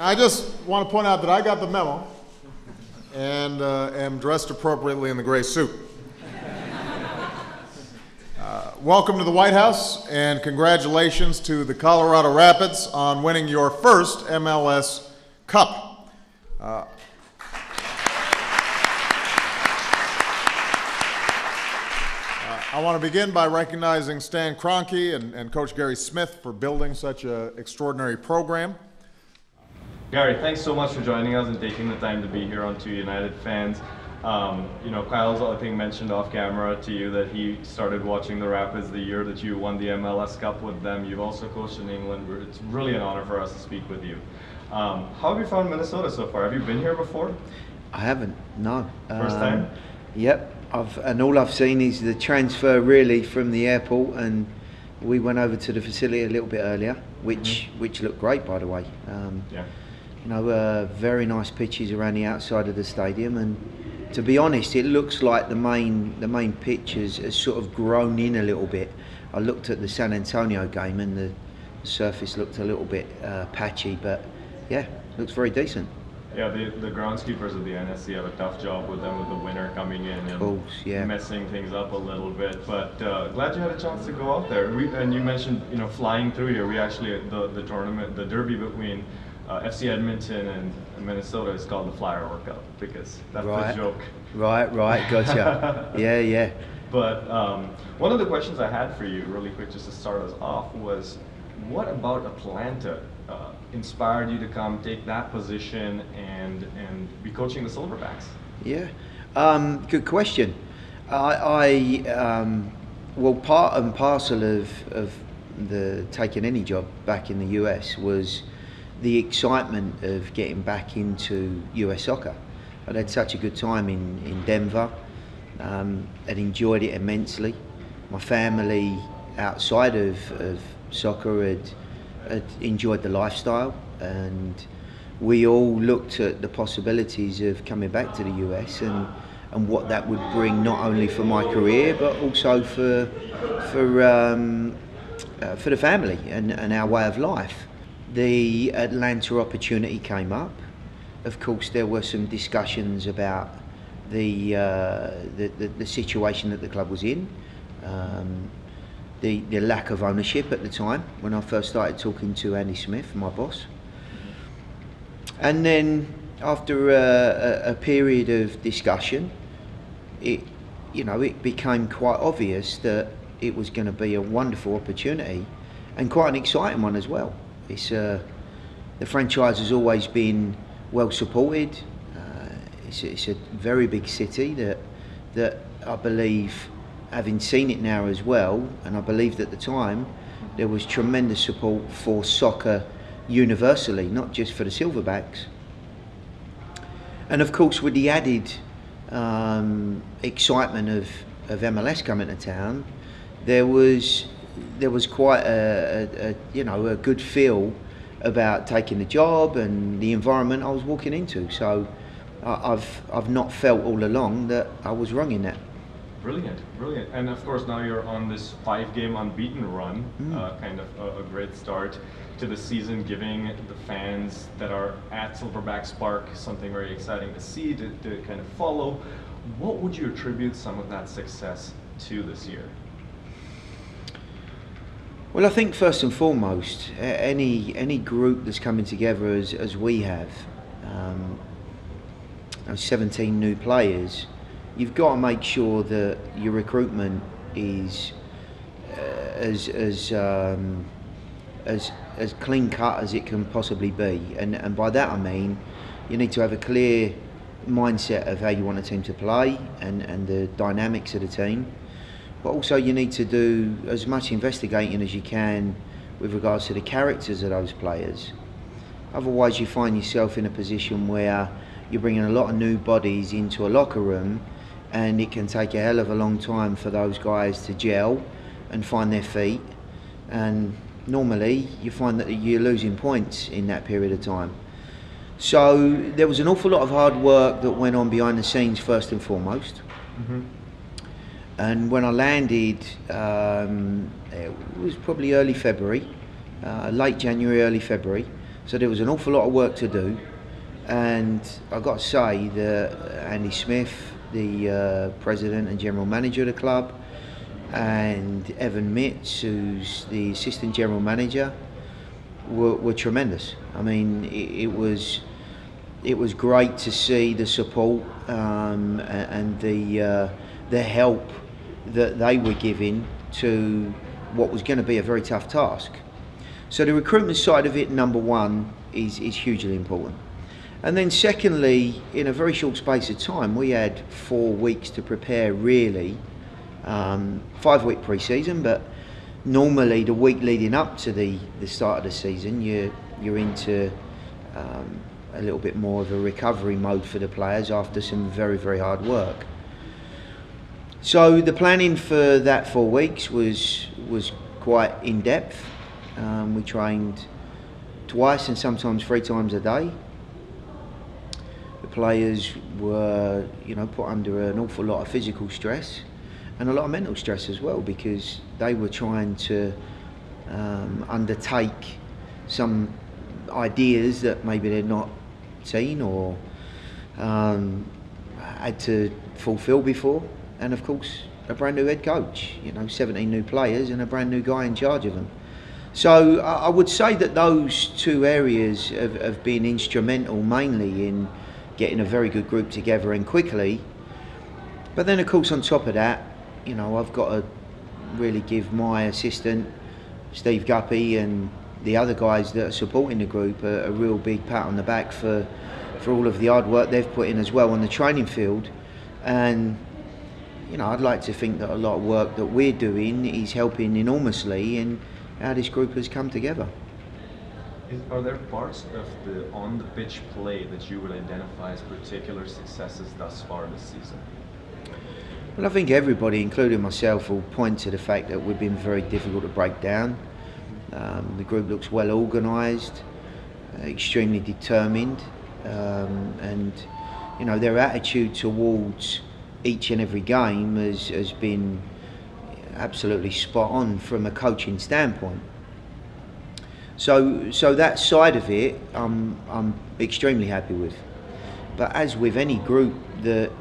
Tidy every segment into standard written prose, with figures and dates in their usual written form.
I just want to point out that I got the memo and am dressed appropriately in the gray suit. Welcome to the White House, and congratulations to the Colorado Rapids on winning your first MLS Cup. I want to begin by recognizing Stan Kroenke and Coach Gary Smith for building such an extraordinary program. Gary, thanks so much for joining us and taking the time to be here on Two United Fans. You know, Kyle's, I think, mentioned off camera to you that he started watching the Rapids the year that you won the MLS Cup with them. You've also coached in England. It's really an honor for us to speak with you. How have you found Minnesota so far? Have you been here before? I haven't, no. First time? Yep, and all I've seen is the transfer really from the airport, and we went over to the facility a little bit earlier, which looked great, by the way. Yeah. You know, very nice pitches around the outside of the stadium, and to be honest, it looks like the main pitch has sort of grown in a little bit. I looked at the San Antonio game, and the surface looked a little bit patchy, but yeah, looks very decent. Yeah, the groundskeepers of the NSC have a tough job with them, with the winter coming in and messing things up a little bit. But glad you had a chance to go out there. And you mentioned, you know, flying through here. We actually, the tournament, the derby between FC Edmonton and Minnesota is called the Flyer World Cup because that's the joke. Right, gotcha. yeah. But one of the questions I had for you, really quick, just to start us off, was what about Atlanta inspired you to come take that position and be coaching the Silverbacks? Yeah, good question. Well, part and parcel of the taking any job back in the US was the excitement of getting back into US soccer. I'd had such a good time in Denver. I'd enjoyed it immensely. My family outside of soccer had enjoyed the lifestyle, and we all looked at the possibilities of coming back to the US and what that would bring, not only for my career but also for the family and our way of life. The Atlanta opportunity came up. Of course, there were some discussions about the situation that the club was in, the lack of ownership at the time when I first started talking to Andy Smith, my boss. And then after a period of discussion, it became quite obvious that it was going to be a wonderful opportunity and quite an exciting one as well. It's the franchise has always been well supported. It's a very big city that I believe, having seen it now as well, and I believed at the time there was tremendous support for soccer universally, not just for the Silverbacks. And of course, with the added excitement of MLS coming to town, there was quite a good feel about taking the job and the environment I was walking into. So I've not felt all along that I was wrong in that. Brilliant. And of course now you're on this 5-game unbeaten run, kind of a great start to the season, giving the fans that are at Silverbacks Park something very exciting to see, to kind of follow. What would you attribute some of that success to this year? Well, I think first and foremost, any group that's coming together as we have, 17 new players, you've got to make sure that your recruitment is as clean cut as it can possibly be, and by that I mean you need to have a clear mindset of how you want a team to play and the dynamics of the team. But also you need to do as much investigating as you can with regards to the characters of those players. Otherwise you find yourself in a position where you're bringing a lot of new bodies into a locker room, and it can take a hell of a long time for those guys to gel and find their feet. And normally you find that you're losing points in that period of time. So there was an awful lot of hard work that went on behind the scenes first and foremost. And when I landed, it was probably early February, late January, early February. So there was an awful lot of work to do, and I've got to say that Andy Smith, the president and general manager of the club, and Evan Mitz, who's the assistant general manager, were tremendous. I mean, it was great to see the support and the help that they were giving to what was going to be a very tough task. So the recruitment side of it, number one, is hugely important. And then secondly, in a very short space of time, we had 4 weeks to prepare really. 5-week pre-season, but normally the week leading up to the start of the season, you're into a little bit more of a recovery mode for the players after some very, very hard work. So the planning for that 4 weeks was quite in depth. We trained twice and sometimes 3 times a day. The players were, put under an awful lot of physical stress and a lot of mental stress as well, because they were trying to undertake some ideas that maybe they'd not seen or had to fulfil before. And of course, a brand new head coach, 17 new players and a brand new guy in charge of them. So I would say that those 2 areas have been instrumental mainly in getting a very good group together and quickly. But then of course on top of that, I've got to really give my assistant, Steve Guppy, and the other guys that are supporting the group a real big pat on the back for all of the hard work they've put in as well on the training field. And I'd like to think that a lot of work that we're doing is helping enormously in how this group has come together. Are there parts of the on-the-pitch play that you would identify as particular successes thus far this season? Well, I think everybody, including myself, will point to the fact that we've been very difficult to break down. The group looks well organised, extremely determined, and their attitude towards each and every game has been absolutely spot on from a coaching standpoint. So that side of it, I'm extremely happy with. But as with any group that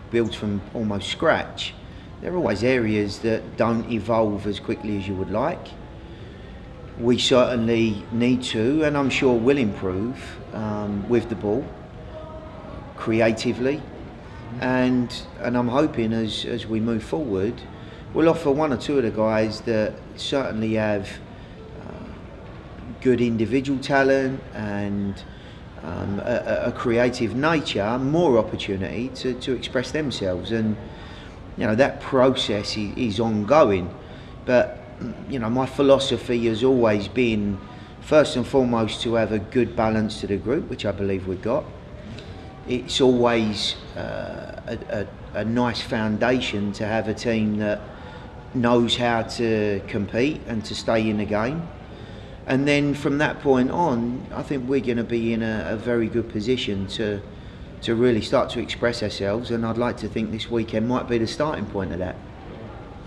built from almost scratch, there are always areas that don't evolve as quickly as you would like. We certainly need to, and I'm sure will improve with the ball, creatively, and I'm hoping as we move forward, we'll offer 1 or 2 of the guys that certainly have good individual talent and a creative nature, more opportunity to express themselves. And that process is ongoing, but my philosophy has always been first and foremost to have a good balance to the group, which I believe we've got. It's always a nice foundation to have a team that knows how to compete and to stay in the game. And then from that point on, I think we're going to be in a very good position to really start to express ourselves, and I'd like to think this weekend might be the starting point of that.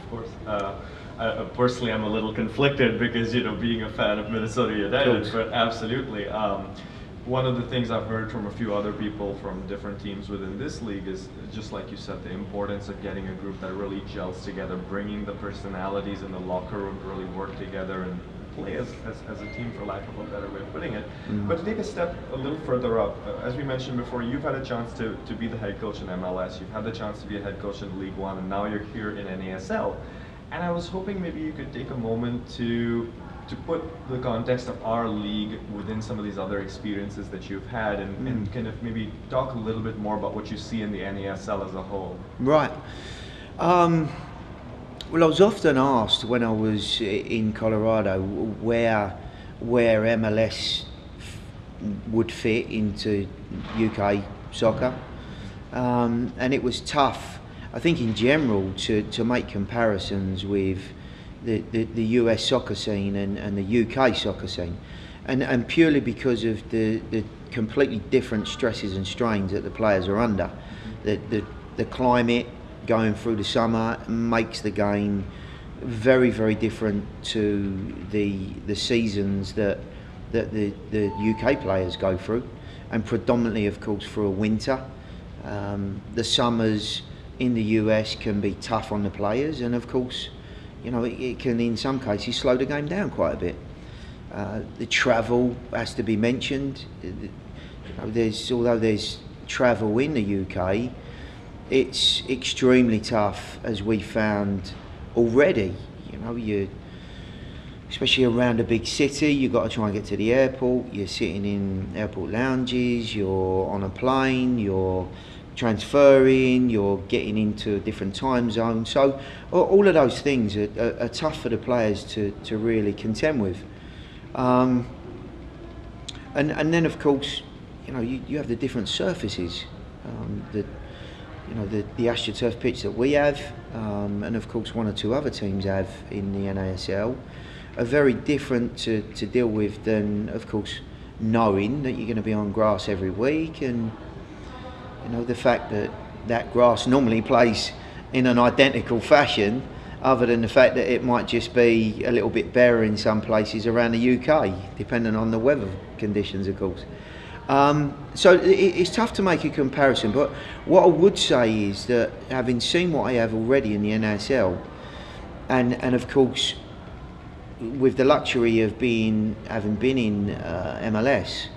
Of course. Personally, I'm a little conflicted because, being a fan of Minnesota United, but absolutely. One of the things I've heard from a few other people from different teams within this league is, just like you said, the importance of getting a group that really gels together, bringing the personalities in the locker room to really work together and play as a team, for lack of a better way of putting it. But to take a step a little further up, as we mentioned before, you've had a chance to be the head coach in MLS, you've had the chance to be a head coach in League One, and now you're here in NASL. And I was hoping maybe you could take a moment to put the context of our league within some of these other experiences that you've had, and kind of maybe talk a little bit more about what you see in the NASL as a whole. Right. Well, I was often asked when I was in Colorado where MLS would fit into UK soccer, and it was tough, I think, in general to make comparisons with the US soccer scene and the UK soccer scene, and purely because of the completely different stresses and strains that the players are under. The climate going through the summer makes the game very, very different to the seasons that that the UK players go through, and predominantly, of course, for a winter. The summers in the US can be tough on the players, and of course, you know, it can in some cases slow the game down quite a bit. The travel has to be mentioned. You know, although there's travel in the UK, it's extremely tough, as we found already. You know, especially around a big city, you've got to try and get to the airport. You're sitting in airport lounges, you're on a plane, you're transferring, you're getting into a different time zone. So all of those things are tough for the players to really contend with. And then, of course, you know, you have the different surfaces. The AstroTurf pitch that we have, and of course 1 or 2 other teams have in the NASL, are very different to deal with than, of course, knowing that you're going to be on grass every week, and you know, the fact that grass normally plays in an identical fashion, other than the fact that it might just be a little bit barer in some places around the UK, depending on the weather conditions, of course. So it's tough to make a comparison, but what I would say is that, having seen what I have already in the NASL, and of course with the luxury of having been in MLS,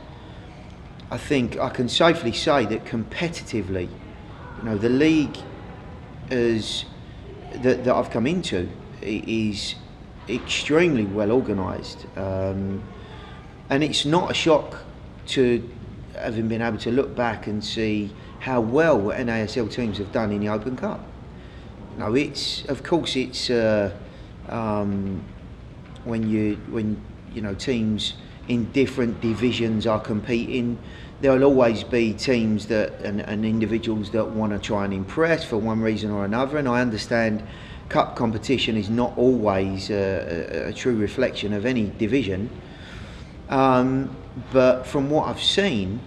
I think I can safely say that competitively, you know, the league that I've come into is extremely well organised, and it's not a shock to having been able to look back and see how well NASL teams have done in the Open Cup. You know, it's when you know, teams in different divisions are competing, there'll always be teams and individuals that want to try and impress for one reason or another, and I understand cup competition is not always a true reflection of any division. But from what I've seen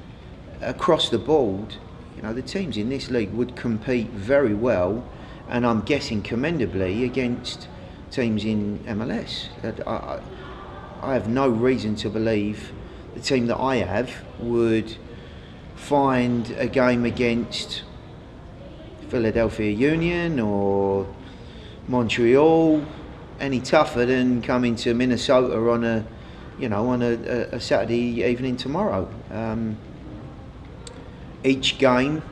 across the board, you know, the teams in this league would compete very well, and I'm guessing commendably, against teams in MLS. I have no reason to believe the team that I have would find a game against Philadelphia Union or Montreal any tougher than coming to Minnesota on a Saturday evening tomorrow. Each game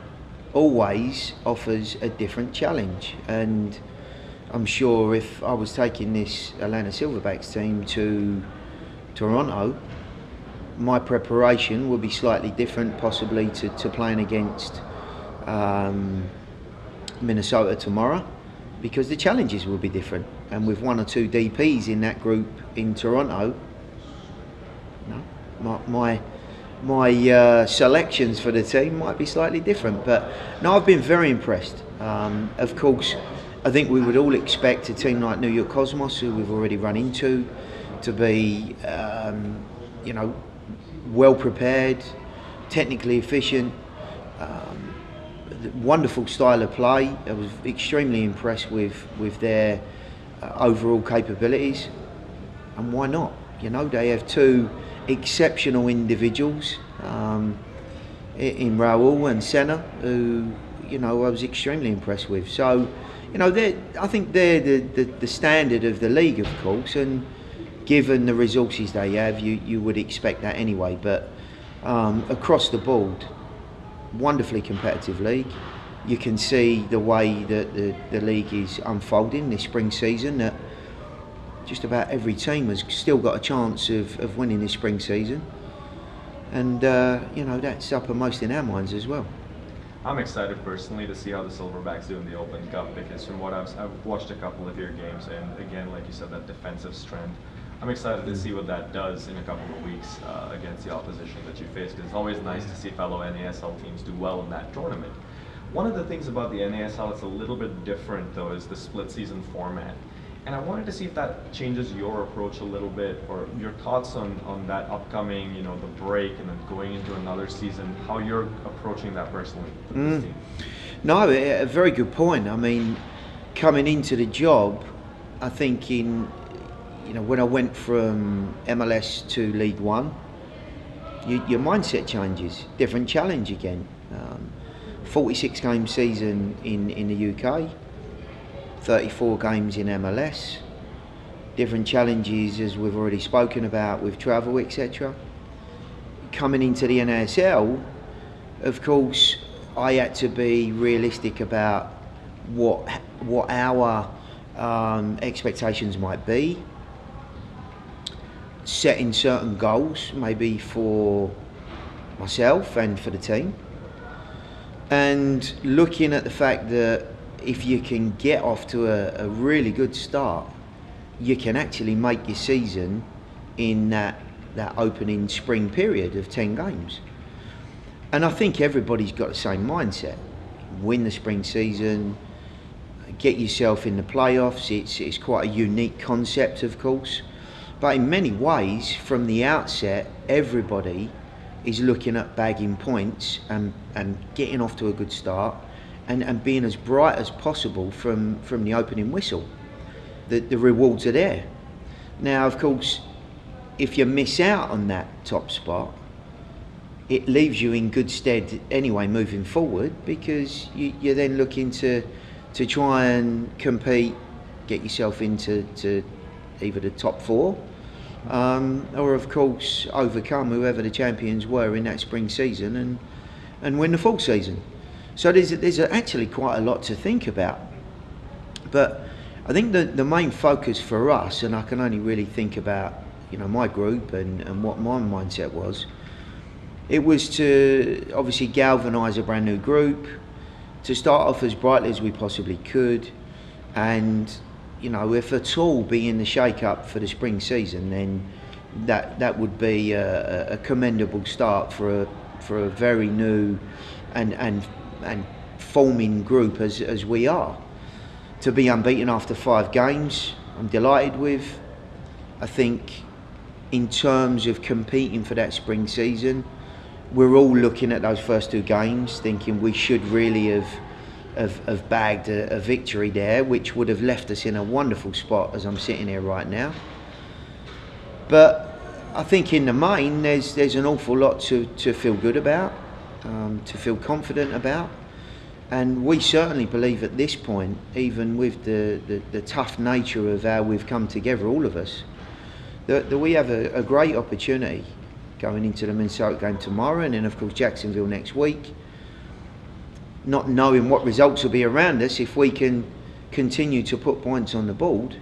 always offers a different challenge, and I'm sure if I was taking this Atlanta Silverbacks team to Toronto, my preparation would be slightly different, possibly to playing against Minnesota tomorrow, because the challenges will be different. And with 1 or 2 DPs in that group in Toronto, my selections for the team might be slightly different. But no, I've been very impressed. Of course, I think we would all expect a team like New York Cosmos, who we've already run into, to be well prepared, technically efficient, wonderful style of play. I was extremely impressed with their overall capabilities, and why not? You know, they have 2 exceptional individuals in Raul and Senna, who, you know, I was extremely impressed with. So, you know, I think they're the standard of the league, of course, and given the resources they have, you would expect that anyway. But across the board, wonderfully competitive league. You can see the way that the league is unfolding this spring season, that just about every team has still got a chance of winning this spring season, and you know, that's uppermost in our minds as well. I'm excited personally to see how the Silverbacks do in the Open Cup, because from what I've watched a couple of your games, and again, like you said, that defensive strength, I'm excited to see what that does in a couple of weeks against the opposition that you face, because it's always nice to see fellow NASL teams do well in that tournament. One of the things about the NASL that's a little bit different, though, is the split season format. And I wanted to see if that changes your approach a little bit, or your thoughts on that upcoming, you know, the break and then going into another season, how you're approaching that personally with this team. No, a very good point. I mean, coming into the job, I think when I went from MLS to League One, your mindset changes. Different challenge again. 46 game season in the UK, 34 games in MLS. Different challenges, as we've already spoken about, with travel, etc. Coming into the NASL, of course, I had to be realistic about what our expectations might be, setting certain goals maybe for myself and for the team, and looking at the fact that if you can get off to a really good start, you can actually make your season in that opening spring period of 10 games. And I think everybody's got the same mindset. Win the spring season, get yourself in the playoffs. It's quite a unique concept, of course. But in many ways, from the outset, everybody is looking at bagging points and getting off to a good start and being as bright as possible from the opening whistle. The rewards are there. Now, of course, if you miss out on that top spot, it leaves you in good stead anyway moving forward, because you're then looking to try and compete, get yourself into either the top four, or of course overcome whoever the champions were in that spring season and win the full season. So there's actually quite a lot to think about. But I think the main focus for us, and I can only really think about my group and what my mindset was, it was to obviously galvanise a brand new group, to start off as brightly as we possibly could, and if at all be in the shake-up for the spring season, then that would be a commendable start for a very new and forming group as we are. To be unbeaten after 5 games, I'm delighted with. I think in terms of competing for that spring season, we're all looking at those first 2 games thinking we should really have bagged a victory there, which would have left us in a wonderful spot as I'm sitting here right now. But I think in the main there's an awful lot to feel good about, to feel confident about. And we certainly believe at this point, even with the tough nature of how we've come together, all of us, that we have a great opportunity going into the Minnesota game tomorrow, and then of course Jacksonville next week. Not knowing what results will be around us, if we can continue to put points on the board,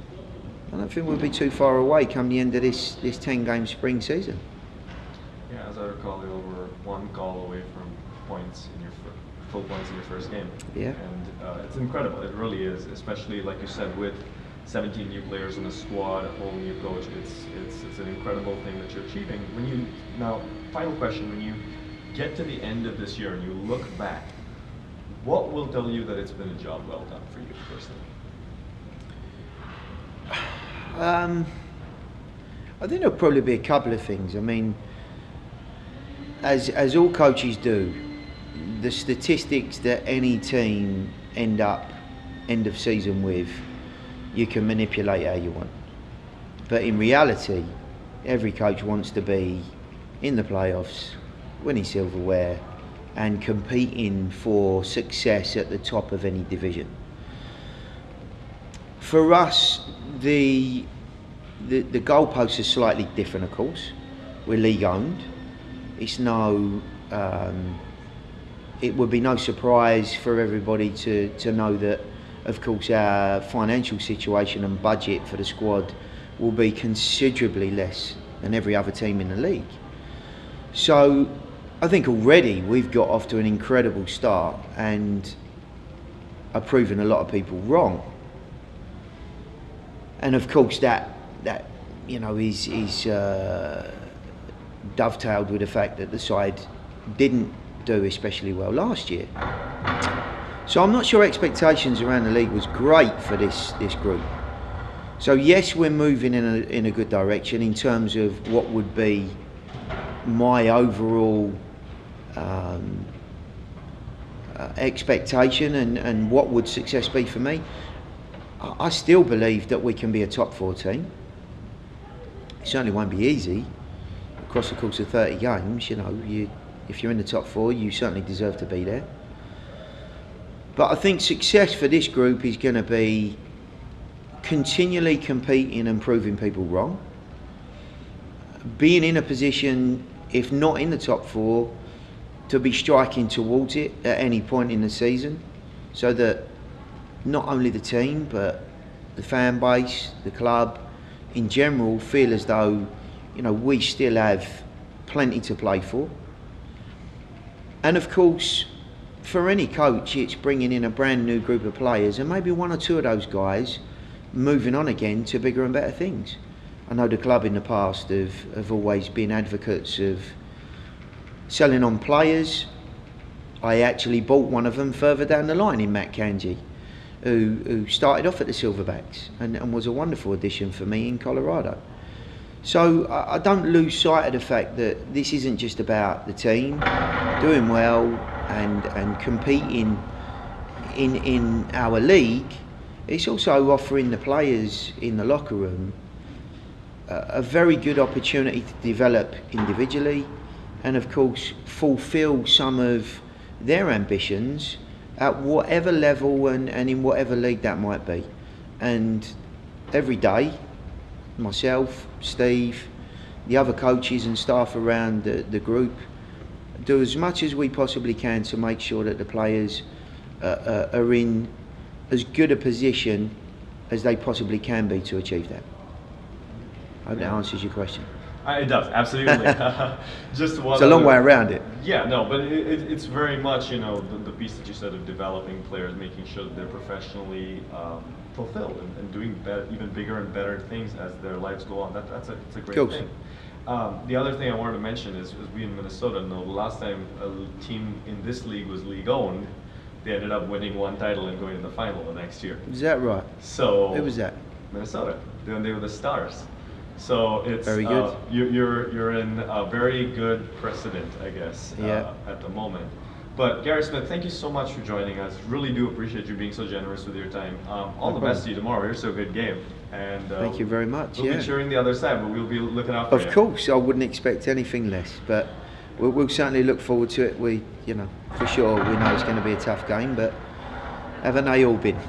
I don't think we'll be too far away come the end of this 10-game spring season. Yeah, as I recall, you were 1 goal away from points in your full points in your first game. Yeah. And it's incredible. It really is, especially like you said, with 17 new players in the squad, a whole new coach. It's an incredible thing that you're achieving. Now, final question: when you get to the end of this year and you look back, what will tell you that it's been a job well done for you personally? I think there'll probably be a couple of things. I mean, as all coaches do, the statistics that any team end of season with, you can manipulate how you want. But in reality, every coach wants to be in the playoffs, winning silverware, and competing for success at the top of any division. For us, the goalposts are slightly different, of course. We're league owned. It's it would be no surprise for everybody to know that, of course, our financial situation and budget for the squad will be considerably less than every other team in the league. So I think already we've got off to an incredible start and are proving a lot of people wrong. And of course that is dovetailed with the fact that the side didn't do especially well last year. So I'm not sure expectations around the league was great for this group. So yes, we're moving in a good direction in terms of what would be my overall expectation and what would success be for me. I still believe that we can be a top 4 team. It certainly won't be easy. across the course of 30 games, if you're in the top 4, you certainly deserve to be there. But I think success for this group is going to be continually competing and proving people wrong. Being in a position, if not in the top 4, to be striking towards it at any point in the season, so that not only the team but the fan base, the club in general feel as though we still have plenty to play for. And of course, for any coach, it's bringing in a brand new group of players and maybe 1 or 2 of those guys moving on again to bigger and better things. I know the club in the past have always been advocates of selling on players. I actually bought one of them further down the line in Matt Kanji, who started off at the Silverbacks and was a wonderful addition for me in Colorado. So I don't lose sight of the fact that this isn't just about the team doing well and competing in our league. It's also offering the players in the locker room a very good opportunity to develop individually and of course fulfil some of their ambitions at whatever level and in whatever league that might be. And every day, myself, Steve, the other coaches and staff around the group do as much as we possibly can to make sure that the players are in as good a position as they possibly can be to achieve that. I hope that answers your question. It does, absolutely. Just one. It's a long way around it. Yeah, no, but it's very much, the piece that you said of developing players, making sure that they're professionally fulfilled and doing even bigger and better things as their lives go on. It's a great thing. The other thing I wanted to mention is we in Minnesota know the last time a team in this league was league owned, they ended up winning 1 title and going to the final the next year. Is that right? So who was that? Minnesota. They were the Stars. So it's very good. You're in a very good precedent, I guess, at the moment. But Gary Smith, thank you so much for joining us. Really do appreciate you being so generous with your time. All the best to you tomorrow. Here's a good game. And thank you very much. We'll be cheering the other side, but we'll be looking out for you. Of course, I wouldn't expect anything less. But we'll certainly look forward to it. For sure, we know it's going to be a tough game, but haven't they all been?